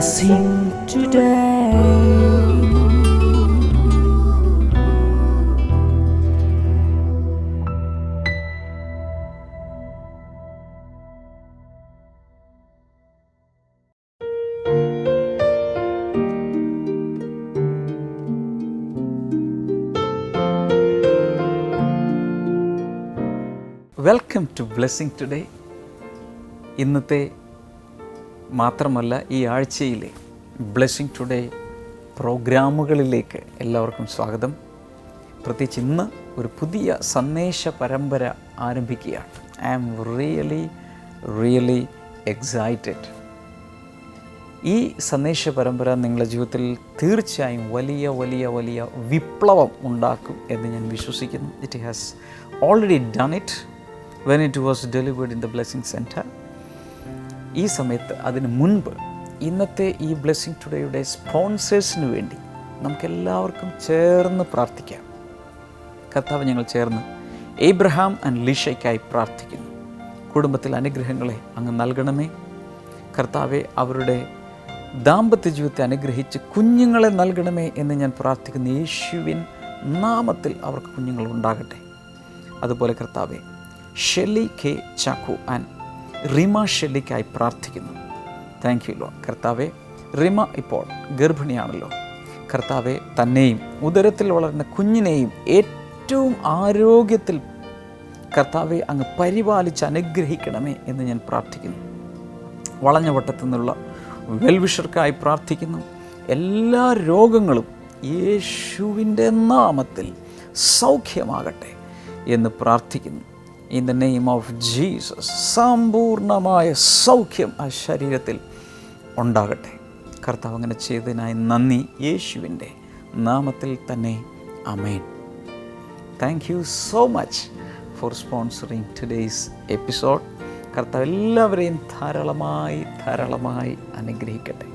blessing today. Welcome to blessing today. ഇന്നത്തെ മാത്രമല്ല ഈ ആഴ്ചയിലെ ബ്ലെസ്സിങ് ടുഡേ പ്രോഗ്രാമുകളിലേക്ക് എല്ലാവർക്കും സ്വാഗതം. പ്രത്യേകിച്ച് ഇന്ന് ഒരു പുതിയ സന്ദേശ പരമ്പര ആരംഭിക്കുകയാണ്. I am really excited. ഈ സന്ദേശ പരമ്പര നിങ്ങളുടെ ജീവിതത്തിൽ തീർച്ചയായും വലിയ വിപ്ലവം ഉണ്ടാക്കും എന്ന് ഞാൻ വിശ്വസിക്കുന്നു. It has already done it when it was delivered in the blessing center. ഈ സമയത്ത് അതിന് മുൻപ് ഇന്നത്തെ ഈ ബ്ലെസ്സിങ് ടുഡേയുടെ സ്പോൺസേഴ്സിന് വേണ്ടി നമുക്കെല്ലാവർക്കും ചേർന്ന് പ്രാർത്ഥിക്കാം. കർത്താവ്, ഞങ്ങൾ ചേർന്ന് ഏബ്രഹാം ആൻഡ് ലിഷയ്ക്കായി പ്രാർത്ഥിക്കുന്നു. കുടുംബത്തിൽ അനുഗ്രഹങ്ങളെ അങ്ങ് നൽകണമേ കർത്താവെ. അവരുടെ ദാമ്പത്യ ജീവിതത്തെ അനുഗ്രഹിച്ച് കുഞ്ഞുങ്ങളെ നൽകണമേ എന്ന് ഞാൻ പ്രാർത്ഥിക്കുന്നു. യേശുവിൻ നാമത്തിൽ അവർക്ക് കുഞ്ഞുങ്ങൾ ഉണ്ടാകട്ടെ. അതുപോലെ കർത്താവെ, ഷെല്ലി കെ ചാക്കു ആൻഡ് റിമ ഷെല്ലിക്കായി പ്രാർത്ഥിക്കുന്നു. Thank you Lord. കർത്താവെ, റിമ ഇപ്പോൾ ഗർഭിണിയാണല്ലോ. കർത്താവെ, തന്നെയും ഉദരത്തിൽ വളരുന്ന കുഞ്ഞിനെയും ഏറ്റവും ആരോഗ്യത്തിൽ കർത്താവെ അങ്ങ് പരിപാലിച്ച് അനുഗ്രഹിക്കണമേ എന്ന് ഞാൻ പ്രാർത്ഥിക്കുന്നു. വളഞ്ഞവട്ടത്തു നിന്നുള്ള വെൽവിഷർക്കായി പ്രാർത്ഥിക്കുന്നു. എല്ലാ രോഗങ്ങളും യേശുവിൻ്റെ നാമത്തിൽ സൗഖ്യമാകട്ടെ എന്ന് പ്രാർത്ഥിക്കുന്നു. In the name of Jesus സമ്പൂർണമായ സൗഖ്യം ആ ശരീരത്തിൽ ഉണ്ടാകട്ടെ. കർത്താവ് അങ്ങനെ ചെയ്തതിനായി നന്ദി. യേശുവിൻ്റെ നാമത്തിൽ തന്നെ ആമേൻ. Thank you so much for sponsoring today's episode. കർത്താവ് എല്ലാവരെയും ധാരാളമായി അനുഗ്രഹിക്കട്ടെ.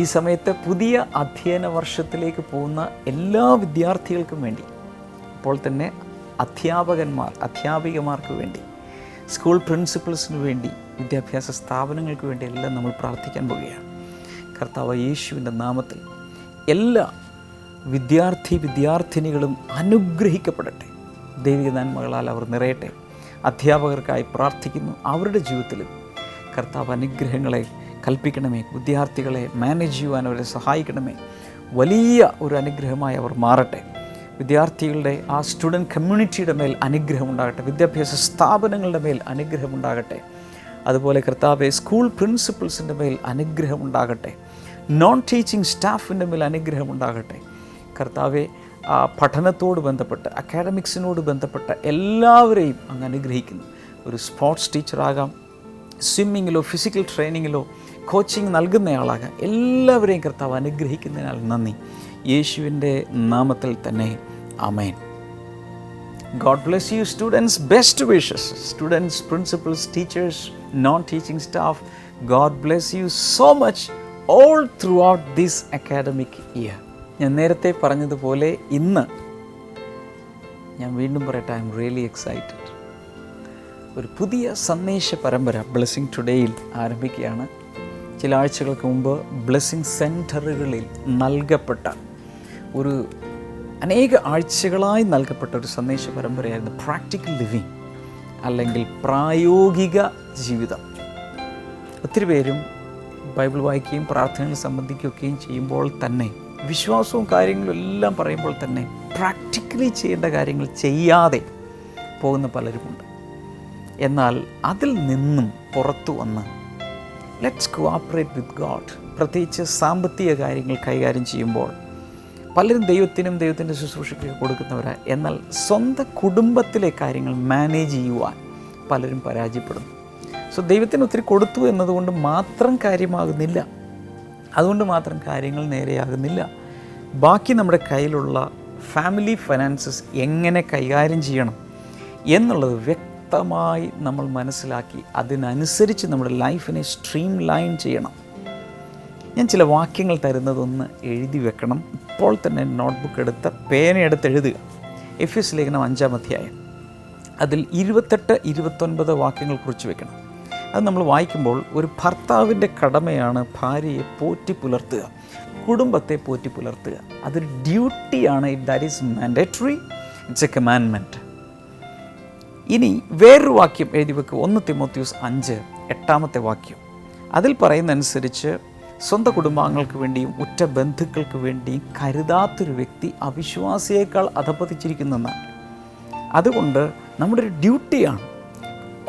ഈ സമയത്ത് പുതിയ അധ്യയന വർഷത്തിലേക്ക് പോകുന്ന എല്ലാ വിദ്യാർത്ഥികൾക്കും വേണ്ടി, ഇപ്പോൾ തന്നെ അധ്യാപികമാർക്ക് വേണ്ടി, സ്കൂൾ പ്രിൻസിപ്പൽസിന് വേണ്ടി, വിദ്യാഭ്യാസ സ്ഥാപനങ്ങൾക്ക് വേണ്ടി എല്ലാം നമ്മൾ പ്രാർത്ഥിക്കാൻ പോവുകയാണ്. കർത്താവ് യേശുവിൻ്റെ നാമത്തിൽ എല്ലാ വിദ്യാർത്ഥിനികളും അനുഗ്രഹിക്കപ്പെടട്ടെ. ദൈവിക നന്മകളാൽ അവർ നിറയട്ടെ. അധ്യാപകർക്കായി പ്രാർത്ഥിക്കുന്നു. അവരുടെ ജീവിതത്തിലും കർത്താവ് അനുഗ്രഹങ്ങളെ കൽപ്പിക്കണമേ. വിദ്യാർത്ഥികളെ മാനേജ് ചെയ്യുവാൻ അവരെ സഹായിക്കണമേ. വലിയ ഒരു അനുഗ്രഹമായി അവർ മാറട്ടെ. വിദ്യാർത്ഥികളുടെ ആ സ്റ്റുഡൻറ്റ് കമ്മ്യൂണിറ്റിയുടെ മേൽ അനുഗ്രഹം ഉണ്ടാകട്ടെ. വിദ്യാഭ്യാസ സ്ഥാപനങ്ങളുടെ മേൽ അനുഗ്രഹം ഉണ്ടാകട്ടെ. അതുപോലെ കർത്താവെ, സ്കൂൾ പ്രിൻസിപ്പൽസിൻ്റെ മേൽ അനുഗ്രഹം ഉണ്ടാകട്ടെ. നോൺ ടീച്ചിങ് സ്റ്റാഫിൻ്റെ മേൽ അനുഗ്രഹം ഉണ്ടാകട്ടെ. കർത്താവെ, പഠനത്തോട് ബന്ധപ്പെട്ട് അക്കാഡമിക്സിനോട് ബന്ധപ്പെട്ട എല്ലാവരെയും അങ്ങ് അനുഗ്രഹിക്കുന്നു. ഒരു സ്പോർട്സ് ടീച്ചറാകാം, സ്വിമ്മിങ്ങിലോ ഫിസിക്കൽ ട്രെയിനിങ്ങിലോ കോച്ചിങ് നൽകുന്നയാളാകാം, എല്ലാവരെയും കർത്താവ് അനുഗ്രഹിക്കുന്നതിനാൽ നന്ദി. യേശുവിൻ്റെ നാമത്തിൽ തന്നെ ആമേൻ. God bless you students. Best wishes. Students, principals, teachers, non-teaching staff, God bless you so much all throughout this academic year. ഞാൻ നേരത്തെ പറഞ്ഞതുപോലെ ഇന്ന് ഞാൻ വീണ്ടും പറയട്ടെ, ഐ എം റിയലി എക്സൈറ്റഡ്. ഒരു പുതിയ സന്ദേശ പരമ്പര ബ്ലെസ്സിങ് ടുഡേയിൽ ആരംഭിക്കുകയാണ്. ചില ആഴ്ചകൾക്ക് മുമ്പ് ബ്ലെസ്സിങ് സെൻറ്ററുകളിൽ നൽകപ്പെട്ട അനേക ആഴ്ചകളായി നൽകപ്പെട്ട ഒരു സന്ദേശ പരമ്പരയായിരുന്നു പ്രാക്ടിക്കൽ ലിവിങ്, അല്ലെങ്കിൽ പ്രായോഗിക ജീവിതം. ഒത്തിരി പേരും ബൈബിൾ വായിക്കുകയും പ്രാർത്ഥനകൾ സംബന്ധിക്കുകയും ചെയ്യുമ്പോൾ തന്നെ, വിശ്വാസവും കാര്യങ്ങളും എല്ലാം പറയുമ്പോൾ തന്നെ പ്രാക്ടിക്കലി ചെയ്യേണ്ട കാര്യങ്ങൾ ചെയ്യാതെ പോകുന്ന പലരുമുണ്ട്. എന്നാൽ അതിൽ നിന്നും പുറത്തു വന്ന് ലെറ്റ്സ് കോഓപ്പറേറ്റ് വിത്ത് ഗോഡ്, പ്രത്യേകിച്ച് സാമ്പത്തിക കാര്യങ്ങൾ കൈകാര്യം ചെയ്യുമ്പോൾ പലരും ദൈവത്തിൻ്റെ ശുശ്രൂഷയ്ക്ക് കൊടുക്കുന്നവരാണ്. എന്നാൽ സ്വന്തം കുടുംബത്തിലെ കാര്യങ്ങൾ മാനേജ് ചെയ്യുവാൻ പലരും പരാജയപ്പെടുന്നു. സോ ദൈവത്തിന് ഒത്തിരി കൊടുത്തു എന്നതുകൊണ്ട് മാത്രം കാര്യമാകുന്നില്ല, അതുകൊണ്ട് മാത്രം കാര്യങ്ങൾ നേരെയാകുന്നില്ല. ബാക്കി നമ്മുടെ കയ്യിലുള്ള ഫാമിലി ഫൈനാൻസസ് എങ്ങനെ കൈകാര്യം ചെയ്യണം എന്നുള്ളത് വ്യക്തമായി നമ്മൾ മനസ്സിലാക്കി അതിനനുസരിച്ച് നമ്മുടെ ലൈഫിനെ സ്ട്രീം ലൈൻ ചെയ്യണം. ഞാൻ ചില വാക്യങ്ങൾ തരുന്നതൊന്ന് എഴുതി വെക്കണം. ഇപ്പോൾ തന്നെ നോട്ട്ബുക്ക് എടുത്ത് പേനയെടുത്ത് എഴുതുക. എഫെസ്യ ലേഖനം 5-ാം അധ്യായം, അതിൽ 28-29 വാക്യങ്ങൾ കുറിച്ച് വെക്കണം. അത് നമ്മൾ വായിക്കുമ്പോൾ ഒരു ഭർത്താവിൻ്റെ കടമയാണ് ഭാര്യയെ പോറ്റി പുലർത്തുക, കുടുംബത്തെ പോറ്റി പുലർത്തുക. അതൊരു ഡ്യൂട്ടിയാണ്. That is mandatory, it's a commandment. ഇനി വേറൊരു വാക്യം എഴുതി വെക്കുക. 1 തിമോത്തിയോസ് 5:8 വാക്യം. അതിൽ പറയുന്നതനുസരിച്ച് സ്വന്തം കുടുംബാംഗങ്ങൾക്ക് വേണ്ടിയും ഉറ്റ ബന്ധുക്കൾക്ക് വേണ്ടിയും കരുതാത്തൊരു വ്യക്തി അവിശ്വാസിയേക്കാൾ അധപ്പതിച്ചിരിക്കുന്നെന്നാണ്. അതുകൊണ്ട് നമ്മുടെ ഒരു ഡ്യൂട്ടിയാണ്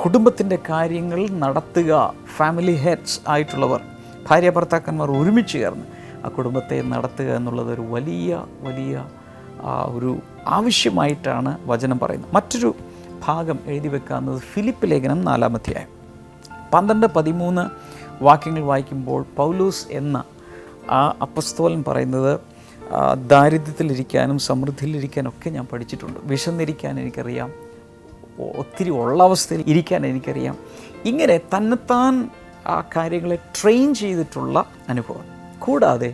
കുടുംബത്തിൻ്റെ കാര്യങ്ങൾ നടത്തുക. ഫാമിലി ഹെഡ്സ് ആയിട്ടുള്ളവർ, ഭാര്യ ഭർത്താക്കന്മാർ ഒരുമിച്ച് ചേർന്ന് ആ കുടുംബത്തെ നടത്തുക എന്നുള്ളത് ഒരു വലിയ ഒരു ആവശ്യമായിട്ടാണ് വചനം പറയുന്നത്. മറ്റൊരു ഭാഗം എഴുതി വെക്കാവുന്നത് ഫിലിപ്പ് ലേഖനം 4-ാം അധ്യായം 12-13 വാക്യങ്ങൾ വായിക്കുമ്പോൾ പൗലോസ് എന്ന ആ അപ്പസ്തോലൻ പറയുന്നത്, ദാരിദ്ര്യത്തിലിരിക്കാനും സമൃദ്ധിയിലിരിക്കാനും ഒക്കെ ഞാൻ പഠിച്ചിട്ടുണ്ട്, വിശന്നിരിക്കാൻ എനിക്കറിയാം, ഒത്തിരി ഉള്ള അവസ്ഥയിൽ ഇരിക്കാൻ എനിക്കറിയാം. ഇങ്ങനെ തന്നെത്താൻ ആ കാര്യങ്ങളെ ട്രെയിൻ ചെയ്തിട്ടുള്ള അനുഭവം. കൂടാതെ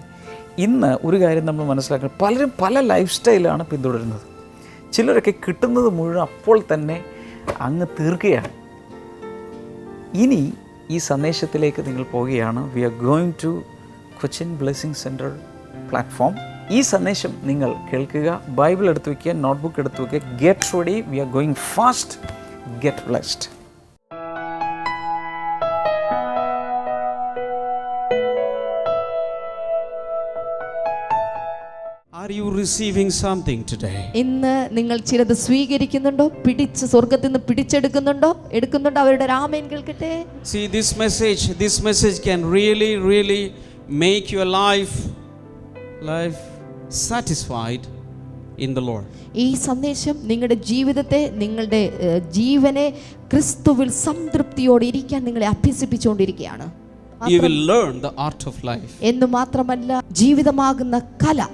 ഇന്ന് ഒരു കാര്യം നമ്മൾ മനസ്സിലാക്കണം, പലരും പല ലൈഫ് സ്റ്റൈലാണ് പിന്തുടരുന്നത്. ചിലരൊക്കെ കിട്ടുന്നത് മുഴുവൻ അപ്പോൾ തന്നെ അങ്ങ് തീർക്കുകയാണ്. ഇനി ഈ സന്ദേശത്തിലേക്ക് നിങ്ങൾ പോവുകയാണ്. We are going to Cochin blessing centre platform. ഈ സന്ദേശം നിങ്ങൾ കേൾക്കുക, ബൈബിൾ എടുത്തു വയ്ക്കുക, നോട്ട്ബുക്ക് എടുത്തു വയ്ക്കുക. Get ready, we are going fast, get blessed. Are you receiving something today? ഇന്ന് നിങ്ങൾ ചിലത് സ്വീകരിക്കുന്നുണ്ടോ? പിടിച്ച് സ്വർഗ്ഗത്തിൽ നിന്ന് പിടിച്ചെടുക്കുന്നുണ്ടോ? അവരുടെ ആമേൻ കേൾക്കട്ടെ. See, this message can really make your life satisfied in the Lord. ഈ സന്ദേശം നിങ്ങളുടെ ജീവിതത്തെ, നിങ്ങളുടെ ജീവനെ ക്രിസ്തുവിൽ സംതൃപ്തിയോടെ ഇരിക്കാൻ നിങ്ങളെ അഭ്യസിപ്പിച്ചുകൊണ്ടിരിക്കുകയാണ്. You will learn the art of life. എന്ന് മാത്രമല്ല, ജീവിതമാകുന്ന കല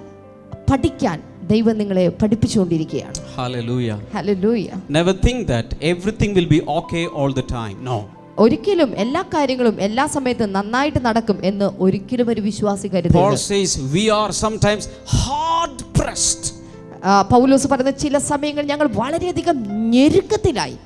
പഠിക്കാൻ ദൈവം നിങ്ങളെ പഠിപ്പിച്ചുകൊണ്ടിരിക്കുകയാണ്. Hallelujah. Never think that everything will be okay all the time. No. ഒരിക്കലും എല്ലാ കാര്യങ്ങളും എല്ലാ സമയത്തും നന്നായിട്ട് നടക്കും എന്ന് ഒരിക്കലും ഒരു വിശ്വാസി കരുതരുത്. Paul says we are sometimes hard pressed. പൗലോസ് പറയുന്ന ചില സമയങ്ങളിൽ ഞങ്ങൾ വളരെയധികം ഞെരുക്കത്തിലായി.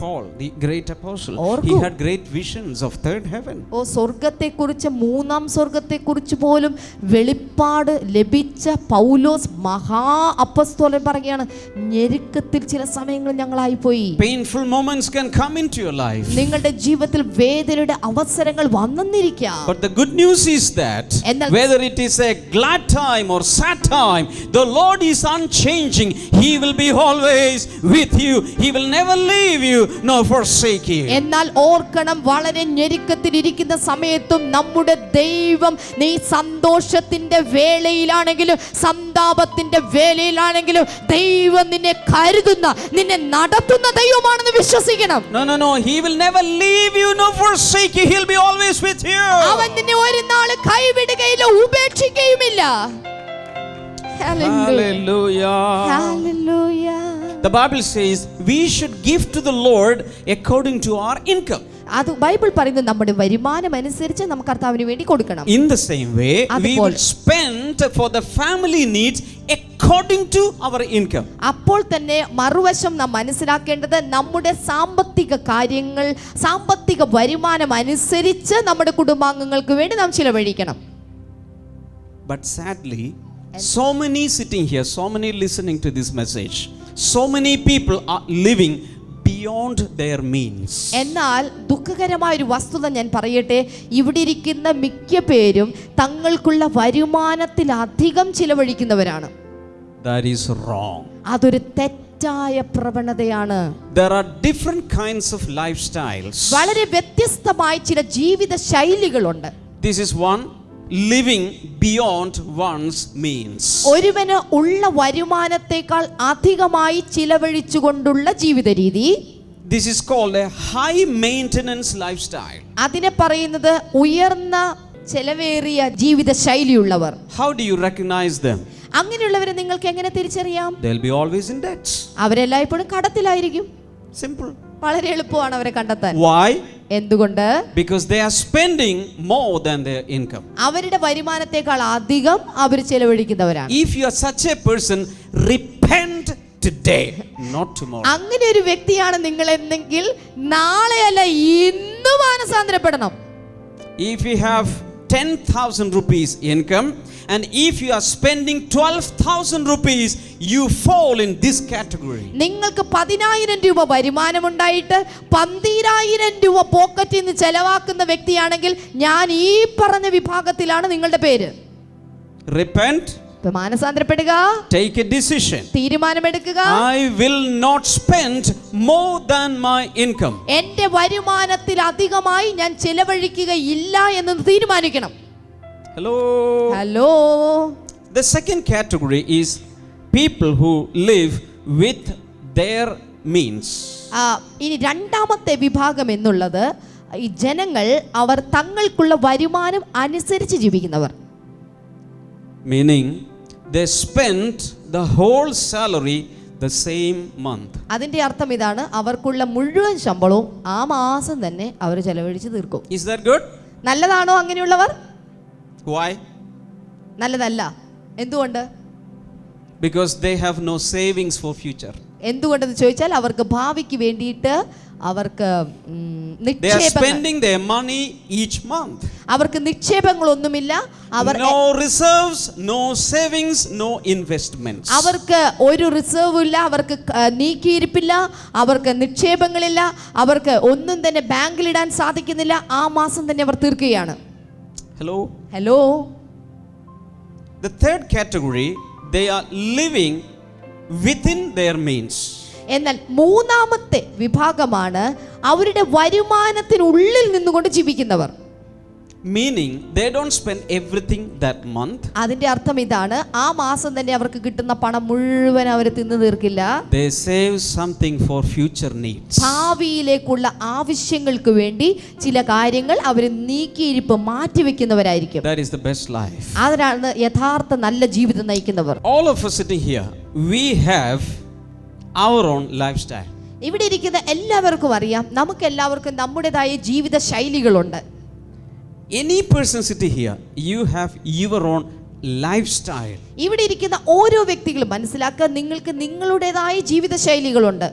Paul, the great apostle, he had great visions of third heaven. സ്വർഗ്ഗത്തെക്കുറിച്ച്, മൂന്നാം സ്വർഗ്ഗത്തെക്കുറിച്ച് പോലും വെളിപ്പാട് ലഭിച്ച പൗലോസ് മഹാ അപ്പസ്തോലൻ പറയുകയാണ്, ഞെരുക്കത്തിൽ ചില സമയങ്ങളിൽ ഞങ്ങളായി പോയി. Painful moments can come into your life. നിങ്ങളുടെ ജീവിതത്തിൽ വേദനയുടെ അവസരങ്ങൾ വന്നെന്നിരിക്കാം. But the good news is that whether it is a glad time or sad time, the Lord is unchanging. He will be always with you. He will never leave you nor forsake you. എന്നാൽ ഓർക്കണം, വളരെ ഞെരുക്കത്തിലിരിക്കുന്ന സമയത്തും നമ്മുടെ ദൈവം, നീ സന്തോഷത്തിന്റെ വേളയിലാണെങ്കിലും സന്താപത്തിന്റെ വേളയിലാണെങ്കിലും ദൈവം നിന്നെ കരുതുന്ന, നിന്നെ നടത്തുന്ന ദൈവമാണെന്ന് വിശ്വസിക്കണം. No, he will never leave you nor forsake you. He'll be always with you. അവൻ നിന്നെ ഒരു നാൾ കൈവിടുകയില്ല, ഉപേക്ഷിക്കുകയുമില്ല. Hallelujah. The Bible says we should give to the Lord according to our income. അത് ബൈബിൾ പറയുന്നത് നമ്മുടെ വരുമാനം അനുസരിച്ച് നമുക്ക് കർത്താവിന് വേണ്ടി കൊടുക്കണം. In the same way, we will spend for the family needs according to our income. അപ്പോൾ തന്നെ മറുവശം നാം മനസ്സിലാക്കേണ്ടത്, നമ്മുടെ സാമ്പത്തിക കാര്യങ്ങൾ, സാമ്പത്തിക വരുമാനം അനുസരിച്ച് നമ്മുടെ കുടുംബാംഗങ്ങൾക്ക് വേണ്ടി നാം ചിലവഴിക്കണം. But sadly, so many sitting here, so many listening to this message, so many people are living beyond their means. എന്നാൽ ദുഃഖകരമായ ഒരു വസ്തുത ഞാൻ പറയട്ടെ, ഇവിടെ ഇരിക്കുന്ന മിക്ക പേരും തങ്ങൾക്കുള്ള വരുമാനത്തിലധികം ചിലവഴിക്കുന്നവരാണ്. That is wrong. അതൊരു തെറ്റായ പ്രവണതയാണ്. There are different kinds of lifestyles. വളരെ വ്യത്യസ്തമായ ചില ജീവിത ശൈലികളുണ്ട്. This is one living beyond one's means. ഒരുവന് ഉള്ള വരുമാനത്തെക്കാൾ അധികമായി ചിലവഴിച്ചുകൊണ്ടുള്ള ജീവിത രീതി. This is called a high maintenance lifestyle. അതിനെ പറയുന്നത് ഉയർന്ന ചെലവേറിയ ജീവിത ശൈലിയുള്ളവർ. How do you recognize them? അങ്ങനെയുള്ളവരെ നിങ്ങൾക്ക് എങ്ങനെ തിരിച്ചറിയാം? They'll be always in debt. അവരെല്ലായ്പ്പോഴും കടത്തിലായിരിക്കും. Simple. വളരെ എളുപ്പമാണ് അവരെ കണ്ടെത്താൻ. Why? എന്തുകൊണ്ട്? Because they are spending more than their income. അവരുടെ വരുമാനത്തെക്കാൾ അധികം അവർ ചെലവഴിക്കുന്നവരാണ്. If you are such a person, repent today, not tomorrow. അങ്ങനെ ഒരു വ്യക്തിയാണ് നിങ്ങൾ എന്നെങ്കിൽ നാളെയല്ല ഇന്ന് മാനസാന്തരപ്പെടണം. If you have 10,000 rupees income and if you are spending 12,000 rupees, you fall in this category. നിങ്ങൾക്ക് 10,000 രൂപ വരുമാനമുണ്ടായിട്ട് 12,000 രൂപ പോക്കറ്റിൽ നിന്ന് ചെലവാക്കുന്ന വ്യക്തിയാണെങ്കിൽ ഞാൻ ഈ പറഞ്ഞ വിഭാഗത്തിലാണ് നിങ്ങളുടെ പേര്. Repent. മാനസാന്തരപ്പെടുക. Take a decision. തീരുമാനമെടുക്കുക. I will not spend more than my income. എന്റെ വരുമാനത്തിൽ അധികമായി ഞാൻ ചെലവഴിക്കുകയില്ല എന്ന് തീരുമാനിക്കണം. Hello. The second category is people who live with their means. ഇനി രണ്ടാമത്തെ വിഭാഗം എന്നുള്ളത് ഈ ജനങ്ങൾ അവർ തങ്ങൾക്കുള്ള വരുമാനം അനുസരിച്ച് ജീവിക്കുന്നവർ. Meaning they spend the whole salary the same month. അതിന്റെ അർത്ഥം ഇതാണ്, അവർക്കുള്ള മുഴുവൻ ശമ്പളവും ആ മാസം തന്നെ അവർ ചെലവഴിച്ച് തീർക്കും. Is that good? നല്ലതാണോ അങ്ങനെയുള്ളവർ? Why? നല്ലതല്ല. എന്തുകൊണ്ട്? Because they have no savings for future. എന്തുകൊണ്ടെന്ന് ചോദിച്ചാൽ അവർക്ക് ഭാവിക്ക് വേണ്ടിയിട്ട് അവർക്ക് They are spending their money each month. അവർക്ക് നിക്ഷേപങ്ങളൊന്നുമില്ല. അവർ no reserves, no savings, no investments. അവർക്ക് ഒരു റിസർവ് ഇല്ല, അവർക്ക് നീക്കിയിരിപ്പില്ല, അവർക്ക് നിക്ഷേപങ്ങളില്ല, അവർക്ക് ഒന്നും തന്നെ ബാങ്കിലിടാൻ സാധിക്കുന്നില്ല. ആ മാസം തന്നെ അവർ തീർക്കുകയാണ്. Hello. The third category, they are living within their means. എന്നാൽ മൂന്നാമത്തെ വിഭാഗമാണ് അവരുടെ വരുമാനത്തിനുള്ളിൽ നിന്നുകൊണ്ട് ജീവിക്കുന്നവർ. Meaning they don't spend everything that month. അതിന്റെ അർത്ഥം ഇതാണ്, ആ മാസം തന്നെ അവർക്ക് കിട്ടുന്ന പണം മുഴുവൻ അവർ തിന്നു തീർക്കില്ല. They save something for future needs. ഭാവിയിലേക്കുള്ള ആവശ്യങ്ങൾക്ക് വേണ്ടി ചില കാര്യങ്ങൾ അവർ നീക്കിയിരിപ്പ് മാറ്റിവെക്കുന്നവരായിരിക്കും. That is the best life. അതിനാണ് യഥാർത്ഥ നല്ല ജീവിതം നയിക്കുന്നവർ. All of us sitting here, we have our own lifestyle. ഇവിടെ ഇരിക്കുന്ന എല്ലാവർക്കും അറിയാം, നമുക്ക് എല്ലാവർക്കും നമ്മുടേതായ ജീവിത ശൈലികളുണ്ട്. Any person sitting here, you have your own lifestyle. ഇവിടെ ഇരിക്കുന്ന ഓരോ വ്യക്തികളും മനസ്സിലാക്കുക, നിങ്ങൾക്ക് നിങ്ങളുടേതായ ജീവിത ശൈലികളുണ്ട്.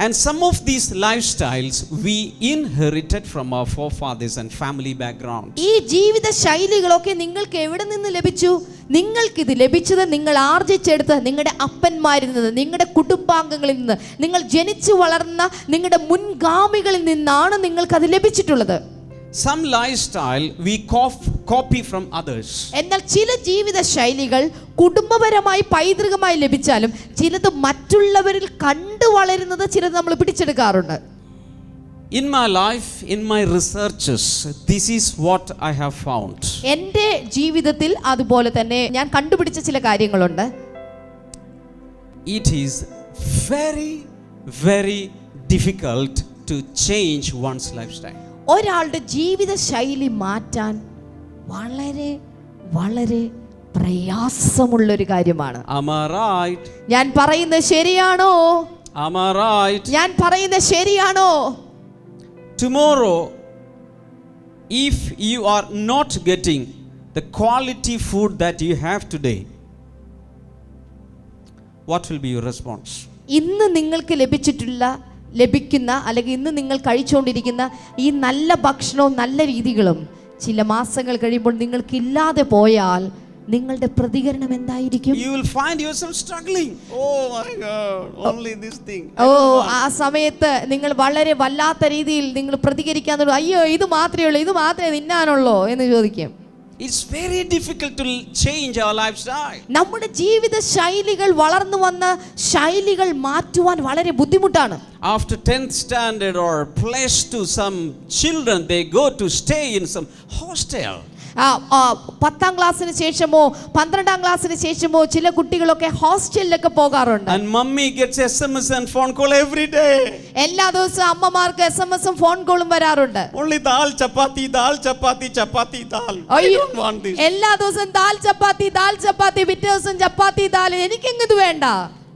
And some of these lifestyles we inherited from our forefathers and family background. ഈ ജീവിത ശൈലികളൊക്കെ നിങ്ങൾക്ക് എവിടെ നിന്ന് ലഭിച്ചു? നിങ്ങൾക്കിത് ലഭിച്ചത് നിങ്ങൾ ആർജിച്ചെടുത്ത് നിങ്ങളുടെ അപ്പന്മാരിൽ നിന്ന്, നിങ്ങളുടെ കുടുംബാംഗങ്ങളിൽ നിന്ന്, നിങ്ങൾ ജനിച്ചു വളർന്ന നിങ്ങളുടെ മുൻഗാമികളിൽ നിന്നാണ് നിങ്ങൾക്കത് ലഭിച്ചിട്ടുള്ളത്. Some lifestyle we copy from others. എന്നാൽ ചില ജീവിത ശൈലികൾ കുടുംബപരമായി പൈതൃകമായി ലഭിച്ചാലും ചിലത് മറ്റുള്ളവരിൽ കണ്ടു വളരുന്നത് ചിലത് നമ്മൾ പിടിച്ചെടുക്കാറുണ്ട്. In my life, in my researches, this is what I have found. എൻ്റെ ജീവിതത്തിൽ അതുപോലെ തന്നെ ഞാൻ കണ്ടുപിടിച്ച ചില കാര്യങ്ങളുണ്ട്. It is very, very difficult to change one's lifestyle. ഒരാളുടെ ജീവിത ശൈലി മാറ്റാൻ വളരെ വളരെ പ്രയാസമുള്ളൊരു കാര്യമാണ്. Am I right? ഞാൻ പറയുന്നത് ശരിയാണോ? Am I right? ഞാൻ പറയുന്നത് ശരിയാണോ? Tomorrow, if you are not getting the quality food that you have today, what will be your response? ഇന്ന് നിങ്ങൾക്ക് ലഭിക്കുന്ന അല്ലെങ്കിൽ ഇന്ന് നിങ്ങൾ കഴിച്ചുകൊണ്ടിരിക്കുന്ന ഈ നല്ല ഭക്ഷണവും നല്ല രീതികളും ചില മാസങ്ങൾ കഴിയുമ്പോൾ നിങ്ങൾക്കില്ലാതെ പോയാൽ നിങ്ങളുടെ പ്രതികരണം എന്തായിരിക്കും? You will find yourself struggling. Oh my God, only this thing. ആ സമയത്ത് നിങ്ങൾ വളരെ വല്ലാത്ത രീതിയിൽ നിങ്ങൾ പ്രതികരിക്കാൻ തുടങ്ങും. അയ്യോ, ഇത് മാത്രമേ ഉള്ളൂ, ഇത് മാത്രമേ തിന്നാനുള്ളൂ എന്ന് ചോദിക്കും. It's very difficult to change our lifestyle. നമ്മുടെ ജീവിത ശൈലികൾ വളർന്നു വന്ന ശൈലികൾ മാറ്റുവാൻ വളരെ ബുദ്ധിമുട്ടാണ്. After 10th standard or plus 2, some children they go to stay in some hostel. 10ാം ക്ലാസ്സിന് ശേഷമോ 12ാം ക്ലാസ്സിന് ശേഷമോ ചില കുട്ടികളൊക്കെ ഹോസ്റ്റലിലൊക്കെ പോകാറുണ്ട്. And mummy gets SMS and phone call every day. എല്ലാ ദിവസവും അമ്മമാർക്ക് SMS-ഉം ഫോൺ കോളും വരാറുണ്ട്. Only dal chapati dal. I don't want this. എല്ലാ ദിവസവും ദാൽ ചപ്പാത്തി പിറ്റേ ദിവസം ചപ്പാത്തി ദാൽ. എനിക്കെങ്ങത് വേണ്ട.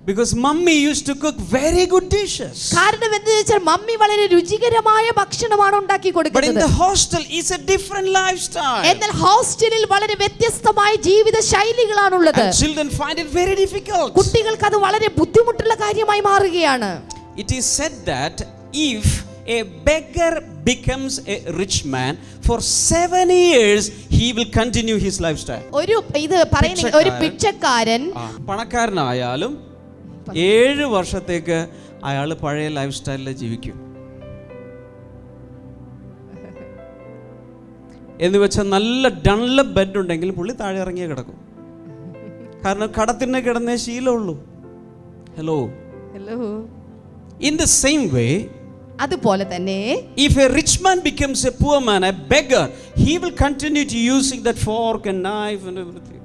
Because mummy used to cook very good dishes. കാരണം എന്താ വെച്ചാൽ മമ്മി വളരെ രുചികരമായ ഭക്ഷണമാണ് ഉണ്ടാക്കി But in കൊടുക്കുന്നത്. the hostel is a different lifestyle. എന്നാൽ ഹോസ്റ്റലിൽ വളരെ വ്യത്യസ്തമായ ജീവിത ശൈലികളാണുള്ളത്. And children find it very difficult. കുട്ടികൾക്ക് അത് വളരെ ബുദ്ധിമുട്ടുള്ള കാര്യമായി മാറുകയാണ്. It is said that if a beggar becomes a rich man, for 7 years he will continue his lifestyle. ഇത് പറയുന്ന ഒരു പിച്ചക്കാരൻ പണക്കാരനായാലും 7 വർഷത്തേക്ക് അയാൾ പഴയ ലൈഫ് സ്റ്റൈലിൽ ജീവിക്കും. എന്ന് വെച്ചാൽ നല്ല ഡൺലപ്പ് ബെഡ് ഉണ്ടെങ്കിൽ പുള്ളി താഴെ ഇറങ്ങിയേ കിടക്കും. കാരണം കടത്തിന് കിടന്നേ ശീലമുള്ളൂ. Hello. In the same way, അതുപോലെ തന്നെ if a rich man becomes a poor man, a beggar, he will continue to using that fork and knife and everything.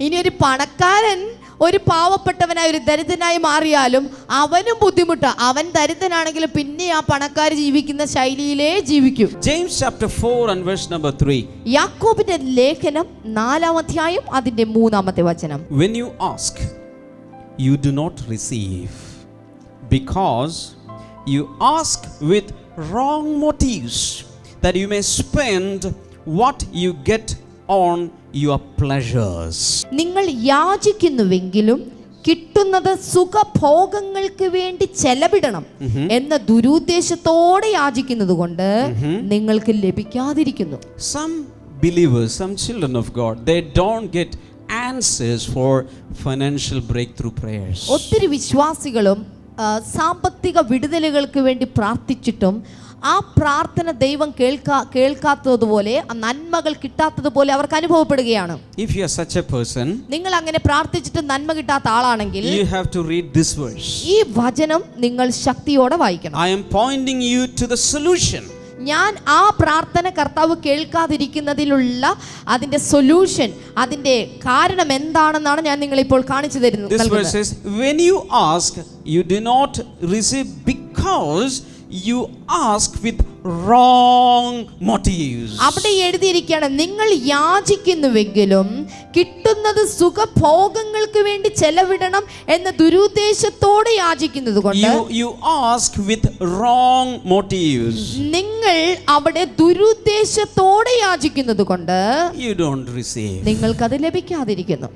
ഇനി ഒരു പണക്കാരൻ ഒരു പാവപ്പെട്ടവനായി ഒരു ദരിദ്രനായി മാറിയാലും അവനും ബുദ്ധിമുട്ടാ. അവൻ ദരിദ്രനാണെങ്കിലും പിന്നെ ആ പണക്കാർ ജീവിക്കുന്ന ശൈലിയിലേ ജീവിക്കും. James chapter 4 and verse number 3. യാക്കോബിന്റെ ലേഖനം 4-ാം അധ്യായം അതിന്റെ 3-ാമത്തെ വചനം. When you ask, you do not receive, because you ask with wrong motives, that you may spend what you get on your pleasures. നിങ്ങൾ യാചിക്കുന്നുവെങ്കിലും കിട്ടുന്നത് സുഖഭോഗങ്ങൾക്ക് വേണ്ടി ചെലവിടണം എന്ന ദുരുദ്ദേശത്തോടെ യാചിക്കുന്നത് കൊണ്ട് നിങ്ങൾക്ക് ലഭിക്കാതിരിക്കുന്നു. Some believers, some children of God, they don't get answers for financial breakthrough prayers. ഒത്തിരി വിശ്വാസികളും സാമ്പത്തിക വിടുതലുകൾക്ക് വേണ്ടി പ്രാർത്ഥിച്ചിട്ടും ആ പ്രാർത്ഥന ദൈവം കേൾക്കാത്തതുപോലെ നന്മകൾ കിട്ടാത്തതുപോലെ അവർക്ക് അനുഭവപ്പെടുകയാണ്. If you are such a person, നിങ്ങൾ അങ്ങനെ പ്രാർത്ഥിച്ചിട്ട് നന്മ കിട്ടാത്ത ആളാണെങ്കിൽ you have to read this verse. ഈ വചനം നിങ്ങൾ ശക്തിയോടെ വായിക്കണം. I am pointing you to the solution. ഞാൻ ആ പ്രാർത്ഥന കർത്താവ് കേൾക്കാതിരിക്കുന്നതിലുള്ള അതിന്റെ സൊല്യൂഷൻ, അതിന്റെ കാരണം എന്താണെന്നാണ് ഞാൻ നിങ്ങളിപ്പോൾ കാണിച്ചു തരുന്നത്. This verse says, when you ask, you do not receive because you ask with wrong motives. അവിടെ എഴുതിയിരിക്കുകയാണ്, നിങ്ങൾ യാചിക്കുന്നുവെങ്കിലും കിട്ടുന്നത് സുഖഭോഗങ്ങൾക്ക് വേണ്ടി ചെലവിടണം എന്ന ദുരുദ്ദേശത്തോടെ യാചിക്കുന്നത് കൊണ്ട് you ask with wrong motives. നിങ്ങൾ അവിടെ ദുരുദ്ദേശത്തോടെ യാചിക്കുന്നത് കൊണ്ട് you don't receive. നിങ്ങൾക്കത് ലഭിക്കാതിരിക്കുന്നു.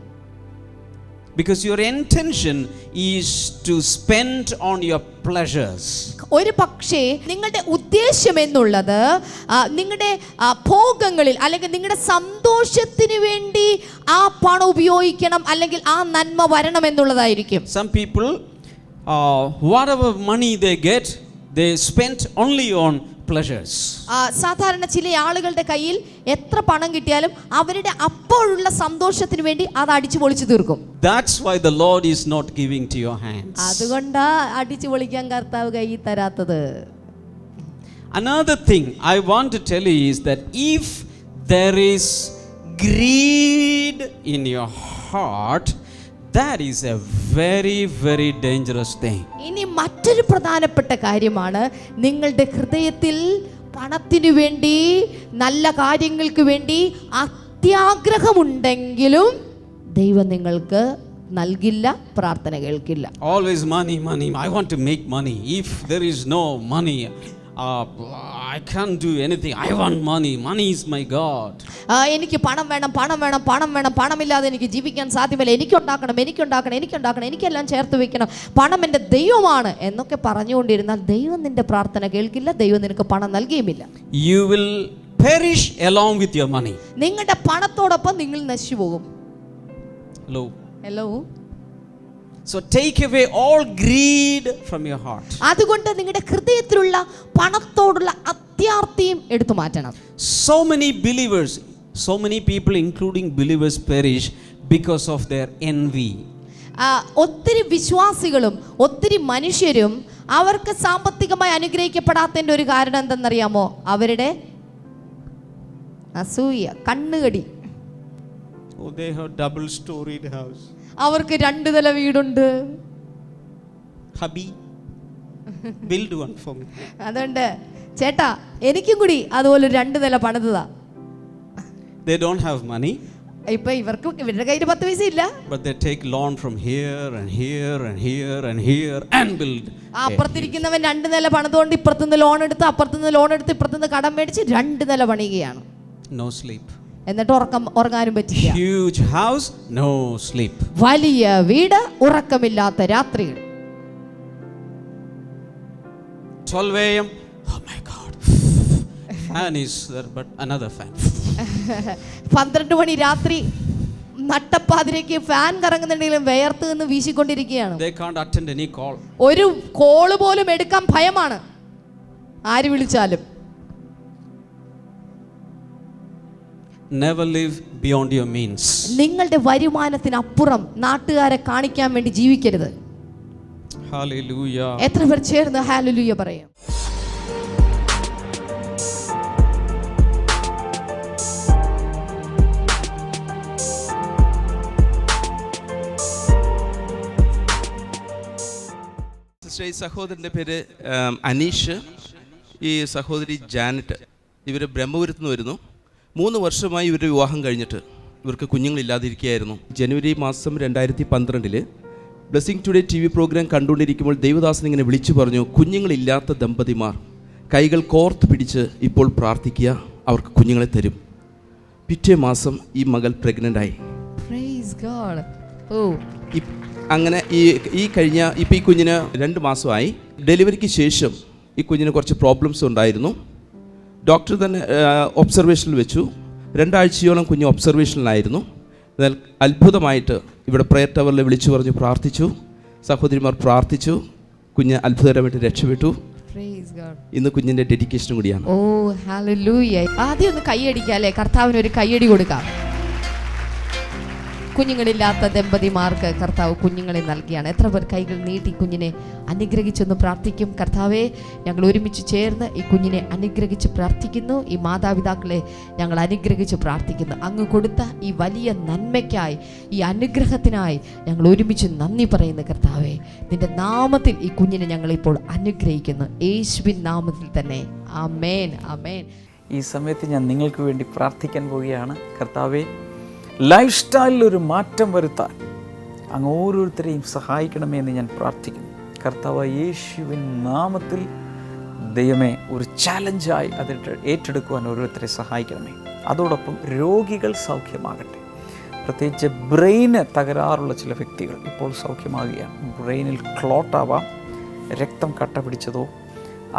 Because your intention is to spend on your pleasures. ഒരു പക്ഷേ നിങ്ങളുടെ ഉദ്ദേശം എന്നുള്ളത് നിങ്ങളുടെ ഭോഗങ്ങളിൽ അല്ലെങ്കിൽ നിങ്ങളുടെ സന്തോഷത്തിന് വേണ്ടി ആ പണം ഉപയോഗിക്കണം അല്ലെങ്കിൽ ആ നന്മ വരണം എന്നുള്ളതായിരിക്കും. Some people, whatever money they get, they spend only on pleasures. സാധാരണ ചില ആളുകളുടെ കയ്യിൽ എത്ര പണം കിട്ടിയാലും അവരുടെ അപ്പോഴുള്ള സന്തോഷത്തിന് വേണ്ടി അത് അടിച്ചു പൊളിച്ചു തീർക്കും. That's why the Lord is not giving to your hands. അതുകൊണ്ടാ അടിച്ചു പൊളിക്കാൻ കർത്താവ് കയ്യിൽ തരാത്തത്. Another thing I want to tell you is that if there is greed in your heart, that is a very, very dangerous thing. ഇനി മറ്റൊരു പ്രധാനപ്പെട്ട കാര്യമാണ്, നിങ്ങളുടെ ഹൃദയത്തിൽ പണത്തിനു വേണ്ടി നല്ല കാര്യങ്ങൾക്ക് വേണ്ടി അത്യാഗ്രഹമുണ്ടെങ്കിലും ദൈവം നിങ്ങൾക്ക് നൽകില്ല, പ്രാർത്ഥന കേൾക്കില്ല. Always money. I want to make money. If there is no money, I can't do anything. I want money. Money is my God. എനിക്ക് പണം വേണം. പണമില്ലാതെ എനിക്ക് ജീവിക്കാൻ സാധ്യമല്ല. എനിക്കുണ്ടാക്കണം. എനിക്കെല്ലാം ചേർത്ത് വെക്കണം. പണം എൻ്റെ ദൈവമാണ് എന്നൊക്കെ പറഞ്ഞുകൊണ്ടിരുന്നാൽ ദൈവം നിന്റെ പ്രാർത്ഥന കേൾക്കില്ല. ദൈവം നിനക്ക് പണം നൽകുകയുമില്ല. You will perish along with your money. നിങ്ങളുടെ പണത്തോടൊപ്പം നിങ്ങൾ നശിച്ചു പോകും. Hello. So take away all greed from your heart. അതുകൊണ്ട് നിങ്ങളുടെ ഹൃദയത്തിലുള്ള പണത്തോടുള്ള അത്യാർത്തിയും എടുത്തു മാറ്റണം. So many believers, so many people including believers perish because of their envy. ഒത്തിരി വിശ്വാസികളും ഒത്തിരി മനുഷ്യരും അവർക്ക് സാമ്പത്തികമായി അനുഗ്രഹിക്കപ്പെടാത്തതിൻ്റെ ഒരു കാരണം എന്തെന്നറിയാമോ? അവരുടെ അസൂയ, കണ്ണുകടി. Oh, they have double-storied house. അവർക്ക് 2 നില വീടുണ്ട്. Hubby, build one for me. അതുകൊണ്ട് ചേട്ടാ എനിക്കും കൂടി അതുപോലെ 2 നില പണിതതാ. They don't have money. ഇപ്പൊ ഇവരുടെ കയ്യിൽ 10 പൈസ ഇല്ല. But they take loan from here and here and here and here and build. അപ്പുറത്തിരിക്കുന്നവൻ 2 നില പണിതുകൊണ്ട് ഇപ്പുറത്തുനിന്ന് ലോൺ എടുത്ത് അപ്പുറത്തുനിന്ന് ലോൺ എടുത്ത് ഇപ്പുറത്തുനിന്ന് കടം മേടിച്ച് 2 നില പണിയുകയാണ്. No sleep. എന്നിട്ട് ഉറങ്ങാനും പറ്റില്ല. Huge house, no sleep. വലിയ വീട്, ഉറക്കമില്ലാത്ത രാത്രികൾ. 12 a.m. Oh my God. Fan is there, but another fan. 12 മണി രാത്രി നട്ടപ്പാതിരേക്ക് ഫാൻ കറങ്ങുന്നുണ്ടെങ്കിലും വേർത്ത് നിന്ന് വീശിക്കൊണ്ടിരിക്കുകയാണ്. They can't attend any call. ഒരു കോള് പോലും എടുക്കാൻ ഭയമാണ്, ആര് വിളിച്ചാലും. Never live beyond your means. നിങ്ങളുടെ വരുമാനത്തിനപ്പുറം നാട്ടുകാരെ കാണിക്കാൻ വേണ്ടി ജീവിക്കരുത്. Hallelujah. എത്ര പേർ ചേർന്ന് ഹല്ലേലൂയ പറയും? ഈ സഹോദരൻ്റെ പേര് അനീഷ്, ഈ സഹോദരി ജാനറ്റ്. ഇവർ ബ്രഹ്മപുരത്ത് നിന്ന് വരുന്നു. 3 വർഷമായി ഇവരുടെ വിവാഹം കഴിഞ്ഞിട്ട് ഇവർക്ക് കുഞ്ഞുങ്ങളില്ലാതിരിക്കുകയായിരുന്നു. ജനുവരി മാസം 2012 ബ്ലെസ്സിങ് ടുഡേ TV പ്രോഗ്രാം കണ്ടുകൊണ്ടിരിക്കുമ്പോൾ ദൈവദാസൻ ഇങ്ങനെ വിളിച്ചു പറഞ്ഞു, കുഞ്ഞുങ്ങളില്ലാത്ത ദമ്പതിമാർ കൈകൾ കോർത്ത് പിടിച്ച് ഇപ്പോൾ പ്രാർത്ഥിക്കുക, അവർക്ക് കുഞ്ഞുങ്ങളെ തരും. പിറ്റേ മാസം ഈ മകൾ പ്രഗ്നൻ്റായി. അങ്ങനെ ഈ കഴിഞ്ഞ ഇപ്പോൾ ഈ കുഞ്ഞിന് 2 മാസമായി. ഡെലിവറിക്ക് ശേഷം ഈ കുഞ്ഞിന് കുറച്ച് പ്രോബ്ലംസ് ഉണ്ടായിരുന്നു. ഡോക്ടർ തന്നെ ഒബ്സർവേഷനിൽ വെച്ചു. 2 ആഴ്ചയോളം കുഞ്ഞ് ഒബ്സർവേഷനിലായിരുന്നു. എന്നാൽ അത്ഭുതമായിട്ട് ഇവിടെ പ്രയർ ടവറിൽ വിളിച്ചു പറഞ്ഞു പ്രാർത്ഥിച്ചു. സഹോദരിമാർ പ്രാർത്ഥിച്ചു. കുഞ്ഞ് അത്ഭുതകരമായിട്ട് രക്ഷപ്പെട്ടു. ഇന്ന് കുഞ്ഞിൻ്റെ ഡെഡിക്കേഷനും കൂടിയാണ്. ഓ ഹല്ലേലൂയ. ആദ്യം ഒന്ന് കൈയടിക്കാം അല്ലേ? കർത്താവിന് ഒരു കൈയടി കൊടുക്കാം. കുഞ്ഞുങ്ങളില്ലാത്ത ദമ്പതിമാർക്ക് കർത്താവ് കുഞ്ഞുങ്ങളെ നൽകിയാണ്. എത്ര പേർ കൈകൾ നീട്ടി കുഞ്ഞിനെ അനുഗ്രഹിച്ചൊന്ന് പ്രാർത്ഥിക്കും? കർത്താവെ, ഞങ്ങൾ ഒരുമിച്ച് ചേർന്ന് ഈ കുഞ്ഞിനെ അനുഗ്രഹിച്ച് പ്രാർത്ഥിക്കുന്നു. ഈ മാതാപിതാക്കളെ ഞങ്ങൾ അനുഗ്രഹിച്ച് പ്രാർത്ഥിക്കുന്നു. അങ്ങ് കൊടുത്ത ഈ വലിയ നന്മയ്ക്കായി, ഈ അനുഗ്രഹത്തിനായി ഞങ്ങൾ ഒരുമിച്ച് നന്ദി പറയുന്നു. കർത്താവെ, നിന്റെ നാമത്തിൽ ഈ കുഞ്ഞിനെ ഞങ്ങളിപ്പോൾ അനുഗ്രഹിക്കുന്നു. യേശുവിൻ നാമത്തിൽ തന്നെ. ആമേൻ, ആമേൻ. ഈ സമയത്ത് ഞാൻ നിങ്ങൾക്ക് വേണ്ടി പ്രാർത്ഥിക്കാൻ പോവുകയാണ്. കർത്താവെ, ലൈഫ് സ്റ്റൈലിലൊരു മാറ്റം വരുത്താൻ അങ്ങ് ഓരോരുത്തരെയും സഹായിക്കണമേ എന്ന് ഞാൻ പ്രാർത്ഥിക്കുന്നു. കർത്താവ് യേശുവിൻ നാമത്തിൽ ദൈവമേ, ഒരു ചാലഞ്ചായി അത് ഏറ്റെടുക്കുവാൻ ഓരോരുത്തരെ സഹായിക്കണമേ. അതോടൊപ്പം രോഗികൾ സൗഖ്യമാകട്ടെ. പ്രത്യേകിച്ച് ബ്രെയിന് തകരാറുള്ള ചില വ്യക്തികൾ ഇപ്പോൾ സൗഖ്യമാകുകയാണ്. ബ്രെയിനിൽ ക്ലോട്ടാവാം, രക്തം കട്ട പിടിച്ചതോ,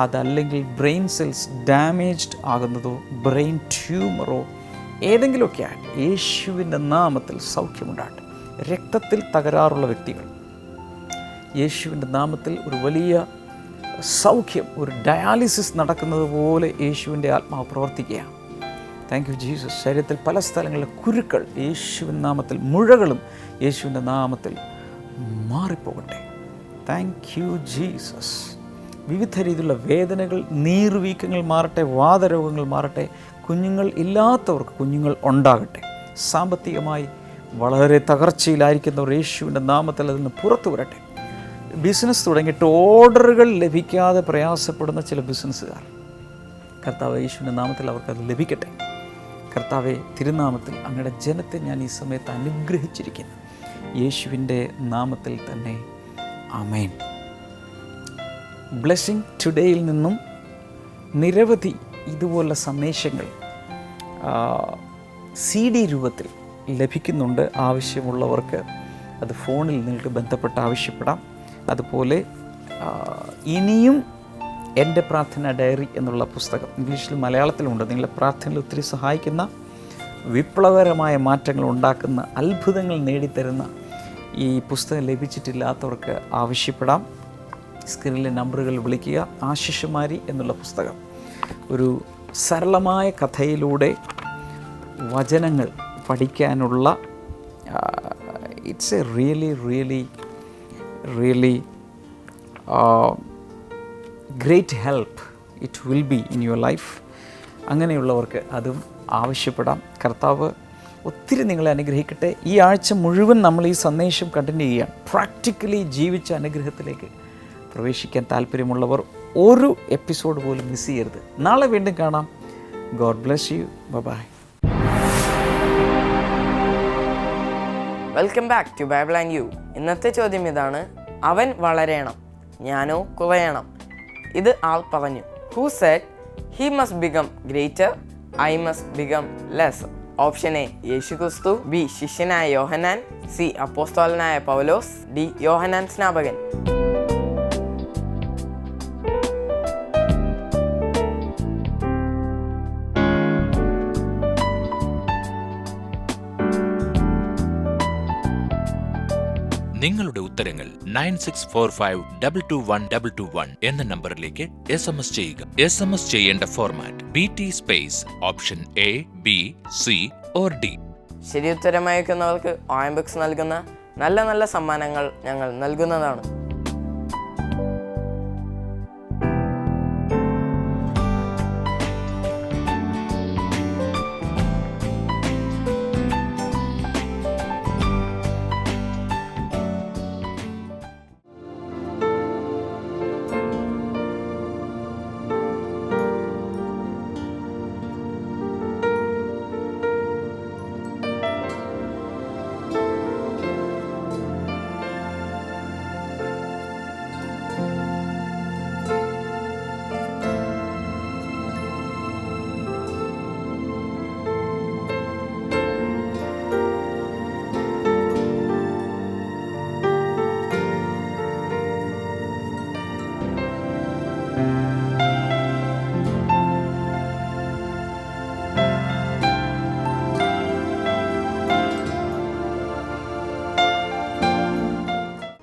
അതല്ലെങ്കിൽ ബ്രെയിൻ സെൽസ് ഡാമേജ്ഡ് ആകുന്നതോ, ബ്രെയിൻ ട്യൂമറോ ഏതെങ്കിലുമൊക്കെയാണ്. യേശുവിൻ്റെ നാമത്തിൽ സൗഖ്യമുണ്ടാകട്ടെ. രക്തത്തിൽ തകരാറുള്ള വ്യക്തികൾ യേശുവിൻ്റെ നാമത്തിൽ ഒരു വലിയ സൗഖ്യം, ഒരു ഡയാലിസിസ് നടക്കുന്നത് പോലെ യേശുവിൻ്റെ ആത്മാവ് പ്രവർത്തിക്കുകയാണ്. Thank you Jesus. ശരീരത്തിൽ പല സ്ഥലങ്ങളിലെ കുരുക്കൾ യേശുവിൻ്റെ നാമത്തിൽ, മുഴകളും യേശുവിൻ്റെ നാമത്തിൽ മാറിപ്പോകട്ടെ. Thank you Jesus. വിവിധ രീതിയിലുള്ള വേദനകൾ, നീർവീക്കങ്ങൾ മാറട്ടെ, വാതരോഗങ്ങൾ മാറട്ടെ. കുഞ്ഞുങ്ങൾ ഇല്ലാത്തവർക്ക് കുഞ്ഞുങ്ങൾ ഉണ്ടാകട്ടെ. സാമ്പത്തികമായി വളരെ തകർച്ചയിലായിരിക്കുന്നവർ യേശുവിൻ്റെ നാമത്തിൽ അതിൽ നിന്ന് പുറത്തു വരട്ടെ. ബിസിനസ് തുടങ്ങിയിട്ട് ഓർഡറുകൾ ലഭിക്കാതെ പ്രയാസപ്പെടുന്ന ചില ബിസിനസ്സുകാർ, കർത്താവ് യേശുവിൻ്റെ നാമത്തിൽ അവർക്കത് ലഭിക്കട്ടെ. കർത്താവെ, തിരുനാമത്തിൽ അങ്ങയുടെ ജനത്തെ ഞാൻ ഈ സമയത്ത് അനുഗ്രഹിച്ചിരിക്കുന്നു. യേശുവിൻ്റെ നാമത്തിൽ തന്നെ ആമേൻ. ബ്ലെസ്സിങ് ടുഡേയിൽ നിന്നും നിരവധി ഇതുപോലുള്ള സന്ദേശങ്ങൾ CD രൂപത്തിൽ ലഭിക്കുന്നുണ്ട്. ആവശ്യമുള്ളവർക്ക് അത് ഫോണിൽ നിങ്ങൾക്ക് ബന്ധപ്പെട്ട് ആവശ്യപ്പെടാം. അതുപോലെ ഇനിയും എൻ്റെ പ്രാർത്ഥന ഡയറി എന്നുള്ള പുസ്തകം ഇംഗ്ലീഷിലും മലയാളത്തിലുമുണ്ട്. നിങ്ങളെ പ്രാർത്ഥനയിൽ ഒത്തിരി സഹായിക്കുന്ന, വിപ്ലവകരമായ മാറ്റങ്ങൾ ഉണ്ടാക്കുന്ന, അത്ഭുതങ്ങൾ നേടിത്തരുന്ന ഈ പുസ്തകം ലഭിച്ചിട്ടില്ലാത്തവർക്ക് ആവശ്യപ്പെടാം. സ്ക്രീനിലെ നമ്പറുകൾ വിളിക്കുക. ആശിഷുമാരി എന്നുള്ള പുസ്തകം ഒരു സരളമായ കഥയിലൂടെ വചനങ്ങൾ പഠിക്കാനുള്ള it's A really great help it will be in your life. അങ്ങനെയുള്ളവർക്ക് അതും ആവശ്യപ്പെടാം. കർത്താവ് ഒത്തിരി നിങ്ങളെ അനുഗ്രഹിക്കട്ടെ. ഈ ആഴ്ച മുഴുവൻ നമ്മൾ ഈ സന്ദേശം കണ്ടിന്യൂ ചെയ്യാം. പ്രാക്ടിക്കലി ജീവിച്ച അനുഗ്രഹത്തിലേക്ക് പ്രവേശിക്കാൻ താല്പര്യമുള്ളവർ ഒരു എപ്പിസോഡ് പോലും മിസ് ചെയ്യരുത്. നാളെ വീണ്ടും കാണാം. God bless you. Bye. Welcome back to Bible and you. ഇന്നത്തെ ചോദ്യം ഇതാണ്: അവൻ വളരണം, ഞാനോ കുറയണം? ഇത് ആൾ പറഞ്ഞു. Who said he must become greater, I must become lesser? Option A യേശു ക്രിസ്തു, ബി ശിഷ്യനായ യോഹന്നാൻ, സി അപ്പോസ്തലനായ പൗലോസ്, ഡി യോഹന്നാൻ സ്നാപകൻ. നിങ്ങളുടെ ഉത്തരങ്ങൾ 9645221221 എന്ന നമ്പറിലേക്ക് SMS ചെയ്യുക. SMS ചെയ്യേണ്ട format BT space option A, B, C or D. ശരി ഉത്തരം അയക്കുന്നവർക്ക് OMBooks നൽകുന്ന നല്ല നല്ല സമ്മാനങ്ങൾ ഞങ്ങൾ നൽകുന്നതാണ്.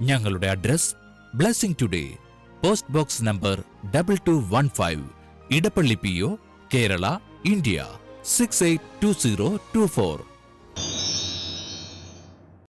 ഞങ്ങളുടെ address blessing today, post box number 2215, Edappally PO, Kerala, India 682024.